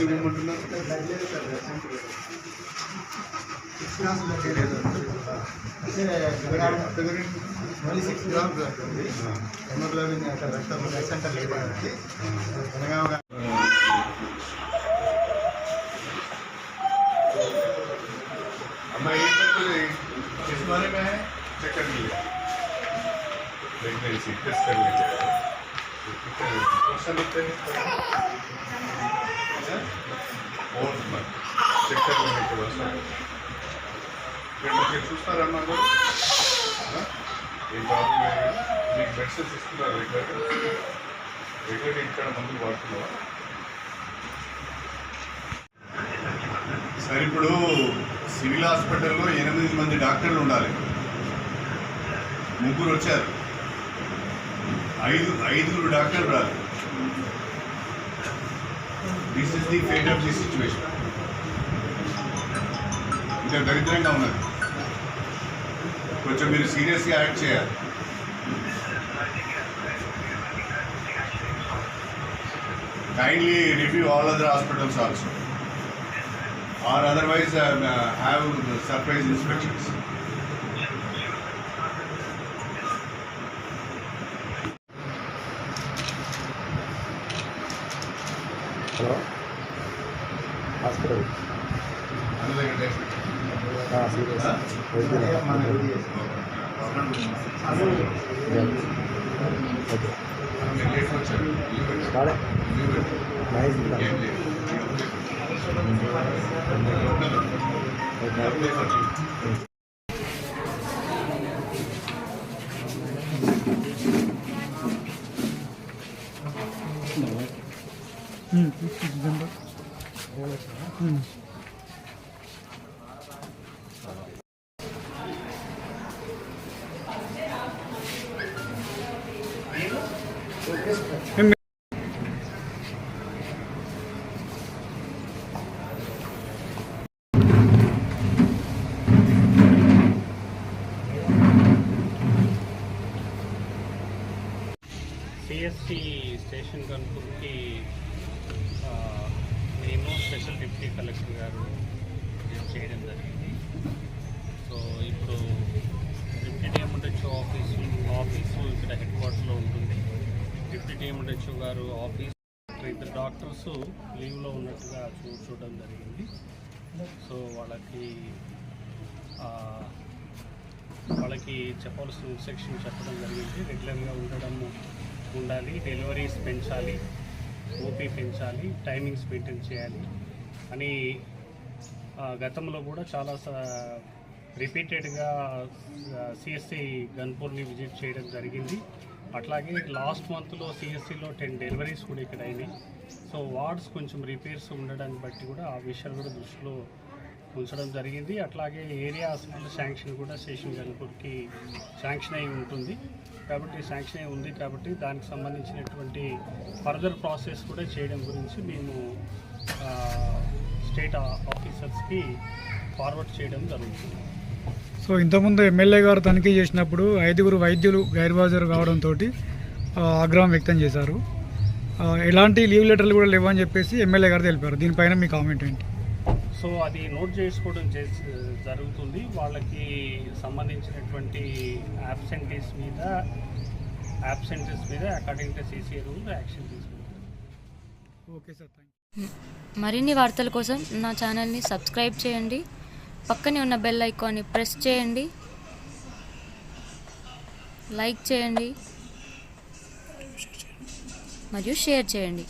మీరేమంటున్నారు? Only 6 grams ఉంటుంది. Haemoglobin రక్తం centre లేదండి. इस बारे में चेक कर लीजिए, प्रेगनेंसी टेस्ट कर लीजिए। क्वेश्चन लिखते हैं फोर्थ मंथ चेक कर लेने के बाद फिर చూస్తారమ్మా ఈ ప్రాబ్లం మీకు మెడిసిన్స్ ఇస్తున్నారు రెగ్యులర్ ఇక్కడ మందులు వాడుతున్నావా? సరే, ఇప్పుడు సివిల్ హాస్పిటల్లో 8 మంది డాక్టర్లు ఉండాలి. 3 వచ్చారు, 5 డాక్టర్లు రాదు. This is the fate of the situation. ఇంకా దరిద్రంగా ఉన్నది. కొంచెం మీరు సీరియస్గా యాక్ట్ చేయాలి. Kindly review all other hospitals also, or otherwise have surprise inspections. Hello? Hospital. Another day. Serious. Okay. Nice. CSC station కనుపూర్కి మేము స్పెషల్ డిప్యూటీ కలెక్టర్ గారు చేయడం జరిగింది. సో ఇప్పుడు డిప్యూటీ డిఎంహెచ్ఓ ఆఫీసు ఇక్కడ హెడ్ క్వార్టర్స్లో ఉంటుంది. డిప్యూటీ డిఎంహెచ్ఓ గారు ఆఫీస్ 2 డాక్టర్స్ లీవ్లో ఉన్నట్టుగా చూడడం జరిగింది. సో వాళ్ళకి చెప్పవలసిన ఇన్స్ట్రక్షన్ చెప్పడం జరిగింది. రెగ్యులర్గా ఉండాలి, డెలివరీస్ పెంచాలి, ఓపీ పెంచాలి, టైమింగ్స్ మెయింటైన్ చేయాలి అని గతంలో కూడా చాలా రిపీటెడ్గా సిఎస్సి గన్పూర్ని విజిట్ చేయడం జరిగింది. అట్లాగే లాస్ట్ మంత్లో సిఎస్సిలో 10 డెలివరీస్ కూడా ఇక్కడ అయినాయి. సో వార్డ్స్ కొంచెం రిపేర్స్ ఉండడాన్ని బట్టి కూడా ఆ విషయాలు కూడా దృష్టిలో ఉంచడం జరిగింది. అట్లాగే ఏరియా హాస్పిటల్ శాంక్షన్ కూడా స్టేషన్ గన్పూర్కి శాంక్షన్ అయి ఉంటుంది కాబట్టి దానికి సంబంధించినటువంటి ఫర్దర్ ప్రాసెస్ కూడా చేయడం గురించి మేము స్టేట్ ఆఫీసర్స్కి ఫార్వర్డ్ చేయడం జరుగుతుంది. సో ఇంతకుముందు ఎమ్మెల్యే గారు తనిఖీ చేసినప్పుడు 5 వైద్యులు గైర్హాజరు కావడంతో ఆగ్రహం వ్యక్తం చేశారు. ఎలాంటి లీవ్ లెటర్లు కూడా లేవని చెప్పేసి ఎమ్మెల్యే గారు తెలిపారు. దీనిపైన మీ కామెంట్ ఏంటి? సో అది నోట్ చేసుకోవడం జరుగుతుంది. వాళ్ళకి సంబంధించినటువంటి యాబ్సెంటీస్ మీద according to CCA rule action తీసుకుంటారు. Okay sir, thank you. మరిన్ని వార్తల కోసం నా ఛానల్ని సబ్స్క్రైబ్ చేయండి. పక్కనే ఉన్న బెల్ ఐకాన్ని ప్రెస్ చేయండి. లైక్ చేయండి మరియు షేర్ చేయండి.